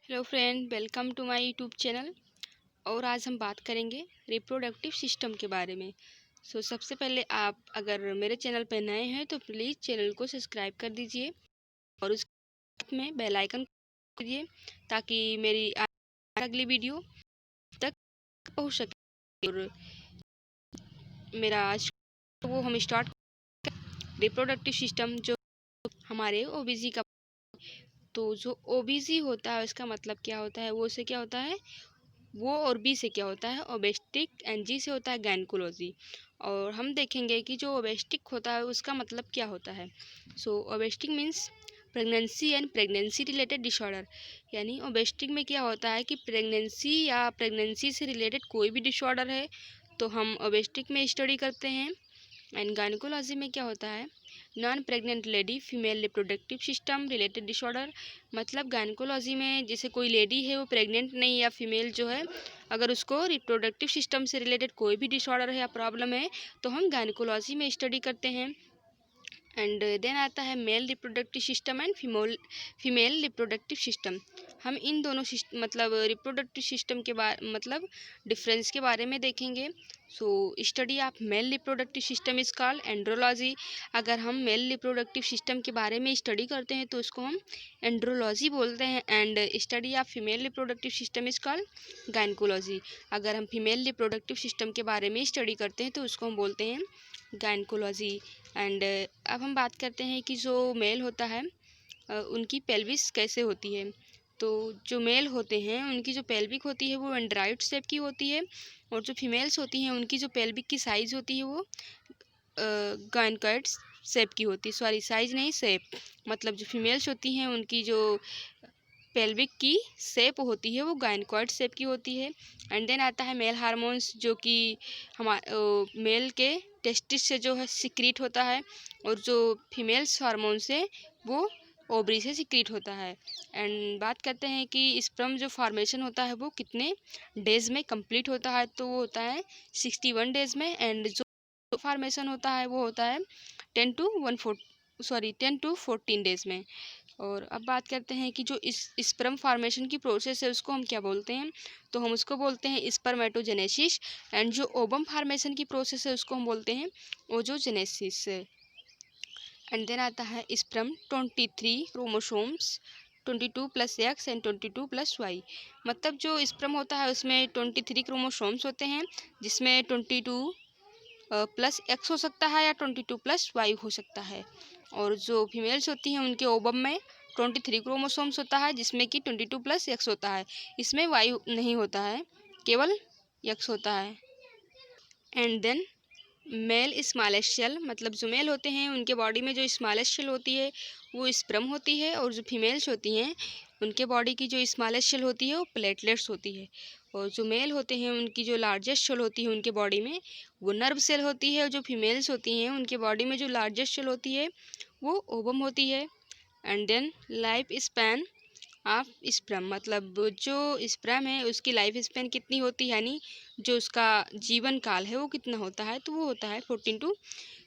Hello friend, welcome to my YouTube channel. और आज हम बात करेंगे रिप्रोडक्टिव सिस्टम के बारे में। सबसे पहले आप अगर मेरे चैनल पर नए हैं तो प्लीज़ चैनल को सब्सक्राइब कर दीजिए और उस में बेल आइकन दीजिए ताकि मेरी अगली वीडियो तक पहुंच सके। और मेरा आज वो हम स्टार्ट रिप्रोडक्टिव सिस्टम जो हमारे ओबीसी का। तो जो ओबीसी होता है उसका मतलब क्या होता है, वो से क्या होता है, वो और बी से क्या होता है ओबेस्टिक, एंड जी से होता है गायनकोलॉजी। और हम देखेंगे कि जो ओबेस्टिक होता है उसका मतलब क्या होता है। Obstetric means pregnancy and pregnancy related disorder. यानी ओबेस्टिक में क्या होता है कि प्रेगनेंसी या प्रेगनेंसी से रिलेटेड कोई भी डिसऑर्डर है तो हम ओबेस्टिक में स्टडी करते हैं। एंड गायनकोलॉजी में क्या होता है, non pregnant lady female reproductive system related disorder. मतलब गायनकोलॉजी में जैसे कोई लेडी है वो प्रेग्नेंट नहीं या फीमेल जो है, अगर उसको रिप्रोडक्टिव सिस्टम से रिलेटेड कोई भी डिसऑर्डर है या प्रॉब्लम है तो हम गायनकोलॉजी में स्टडी करते हैं। एंड देन आता है male reproductive system and female reproductive system. हम इन दोनों मतलब रिप्रोडक्टिव सिस्टम के बारे मतलब डिफरेंस के बारे में देखेंगे। Study of male reproductive system is called andrology. अगर हम मेल रिप्रोडक्टिव सिस्टम के बारे में स्टडी करते हैं तो उसको हम एंड्रोलॉजी बोलते हैं। And study of female reproductive system is called gynaecology. अगर हम फीमेल रिप्रोडक्टिव सिस्टम के बारे में स्टडी करते हैं तो उसको हम बोलते हैं गायनकोलॉजी। एंड अब हम बात करते हैं कि जो मेल होता है उनकी पेल्विस कैसे होती है। तो जो मेल होते हैं उनकी जो पेल्विक होती है वो एंड्राइड शेप की होती है, और जो फीमेल्स होती हैं उनकी जो पेल्विक की साइज़ होती है वो गायनकॉइड शेप की होती है। सॉरी, साइज़ नहीं, शेप। मतलब जो फीमेल्स होती हैं उनकी जो पेल्विक की शेप होती है वो गायनकॉइड शेप की होती है। एंड देन आता है मेल हार्मोन्स, जो कि हमारे मेल के टेस्टिस से जो है सिक्रीट होता है, और जो फीमेल्स हार्मोन्स है वो ओवरी से सिक्रीट होता है। एंड बात करते हैं कि स्पर्म जो फॉर्मेशन होता है वो कितने डेज में कंप्लीट होता है, तो वो होता है 61 डेज में। एंड जो फॉर्मेशन होता है वो होता है 10 टू 14 डेज में। और अब बात करते हैं कि जो इस स्पर्म फार्मेशन की प्रोसेस है उसको हम क्या बोलते हैं, तो हम उसको बोलते हैं स्पर्मेटोजेनेसिस। एंड जो ओवम फार्मेशन की प्रोसेस है उसको हम बोलते हैं ओजोजेनेसिस। एंड देन आता है sperm 23 chromosomes, 22 plus X and 22 plus Y. मतलब जो स्पर्म होता है उसमें 23 क्रोमोसोम्स होते हैं, जिसमें 22 प्लस एक्स हो सकता है या 22 प्लस वाई हो सकता है। और जो फीमेल्स होती हैं उनके ओबम में 23 क्रोमोसोम्स होता है, जिसमें कि 22 प्लस एक्स होता है। इसमें वाई नहीं होता है, केवल एक्स होता है। And then male smallest cell, मतलब जो मेल होते हैं उनके बॉडी में जो स्मॉलेस्ट सेल होती है वो स्पर्म होती है, और जो फीमेल्स होती हैं उनके बॉडी की जो स्मॉलेस्ट सेल होती है वो प्लेटलेट्स होती है। और जो मेल होते हैं उनकी जो लार्जेस्ट सेल होती है उनके बॉडी में वो नर्व सेल होती है, और जो फीमेल्स होती हैं उनके बॉडी में जो लार्जेस्ट सेल होती है वो ओवम होती है। And then life span of sperm, मतलब जो स्पर्म है उसकी लाइफ स्पैन कितनी होती है, यानी जो उसका जीवन काल है वो कितना होता है, तो वो होता है 14 टू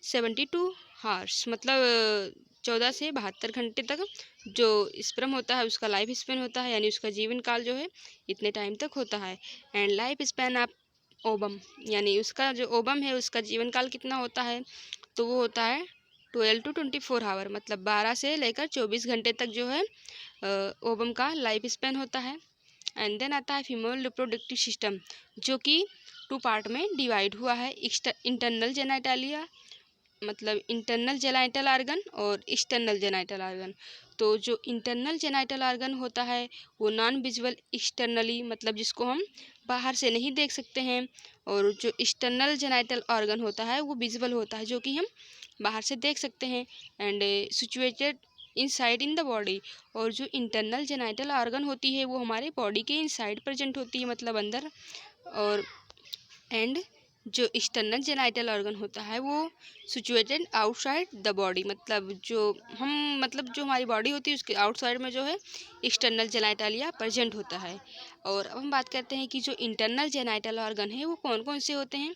72 हार्स। मतलब 14 से 72 घंटे तक जो स्पर्म होता है उसका लाइफ स्पैन होता है, यानी उसका जीवन काल जो है इतने टाइम तक होता है। एंड लाइफ स्पैन ऑफ ओबम, यानी उसका जो ओबम है उसका जीवन काल कितना होता है, तो वो होता है 12 to 24 आवर, मतलब 12 से लेकर 24 घंटे तक जो है ओवम का लाइफ स्पैन होता है। एंड देन आता है फीमेल रिप्रोडक्टिव सिस्टम, जो कि 2 पार्ट में डिवाइड हुआ है। इंटरनल जेनाइटालिया, मतलब इंटरनल जेनाइटल आर्गन, और एक्सटर्नल जेनाइटल आर्गन। तो जो इंटरनल जेनाइटल आर्गन होता है वो नॉन विजुअल एक्सटर्नली, मतलब जिसको हम बाहर से नहीं देख सकते हैं। और जो एक्सटर्नल जेनाइटल ऑर्गन होता है वो विजुअल होता है, जो कि हम बाहर से देख सकते हैं। And situated inside in the body. और जो इंटरनल जेनाइटल ऑर्गन होती है वो हमारे बॉडी के इनसाइड प्रेजेंट होती है, मतलब अंदर। और एंड जो एक्सटर्नल जेनाइटल ऑर्गन होता है वो सिचुएटेड आउटसाइड द बॉडी, मतलब जो हमारी बॉडी होती है उसके आउटसाइड में जो है एक्सटर्नल जेनाइटालिया प्रेजेंट होता है। और अब हम बात करते हैं कि जो इंटरनल जेनाइटल ऑर्गन है वो कौन कौन से होते हैं,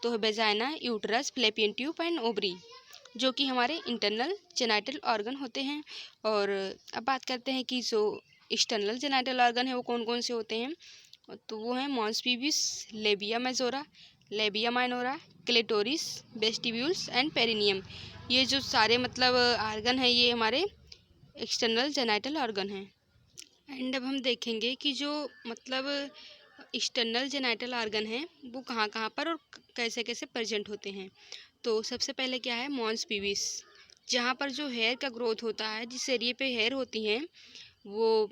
तो vagina, uterus, फ्लैपियन tube and ovary, जो कि हमारे इंटरनल जेनाइटल ऑर्गन होते हैं। और अब बात करते हैं कि जो एक्सटर्नल जेनिटल ऑर्गन है वो कौन कौन से होते हैं, तो वो हैं mons pubis, labia majora, labia minora, clitoris, vestibules and perineum. ये जो सारे मतलब ऑर्गन है ये हमारे एक्सटर्नल जेनिटल ऑर्गन हैं। एंड अब हम देखेंगे कि जो मतलब एक्सटर्नल जेनिटल ऑर्गन है वो कहाँ कहाँ पर और कैसे कैसे प्रेजेंट होते हैं। तो सबसे पहले क्या है, मॉन्स पीविस, जहाँ पर जो हेयर का ग्रोथ होता है, जिस एरिया पे हेयर होती हैं वो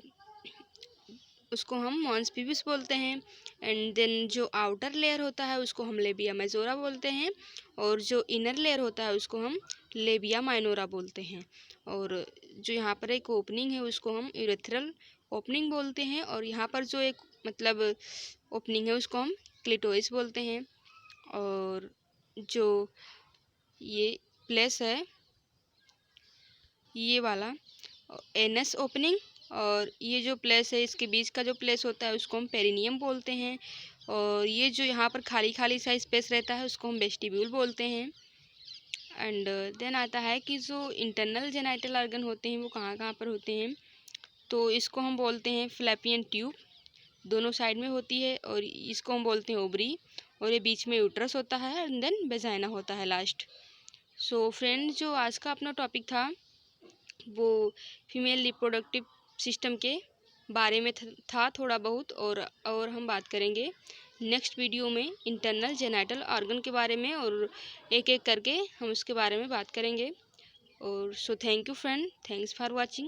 उसको हम मॉन्स पीविस बोलते हैं। एंड देन जो आउटर लेयर होता है उसको हम लेबिया मेजोरा बोलते हैं, और जो इनर लेयर होता है उसको हम लेबिया माइनोरा बोलते हैं। और जो यहाँ पर एक ओपनिंग है उसको हम यूरेथ्रल ओपनिंग बोलते हैं, और यहाँ पर जो एक मतलब ओपनिंग है उसको हम क्लिटोरिस बोलते हैं। और जो ये प्लेस है ये वाला एनस ओपनिंग, और ये जो प्लेस है इसके बीच का जो प्लेस होता है उसको हम पेरिनियम बोलते हैं। और ये जो यहाँ पर खाली खाली सा स्पेस रहता है उसको हम वेस्टिब्यूल बोलते हैं। एंड देन आता है कि जो इंटरनल जेनिटल ऑर्गन होते हैं वो कहाँ कहाँ पर होते हैं, तो इसको हम बोलते हैं फ्लैपियन ट्यूब, दोनों साइड में होती है, और इसको हम बोलते हैं ओवरी, और ये बीच में यूट्रस होता है, एंड देन वेजाइना होता है लास्ट। सो फ्रेंड, जो आज का अपना टॉपिक था वो फीमेल रिप्रोडक्टिव सिस्टम के बारे में था थोड़ा बहुत, और हम बात करेंगे नेक्स्ट वीडियो में इंटरनल जेनिटल ऑर्गन के बारे में, और एक एक करके हम उसके बारे में बात करेंगे। और so thank you friend, thanks for watching.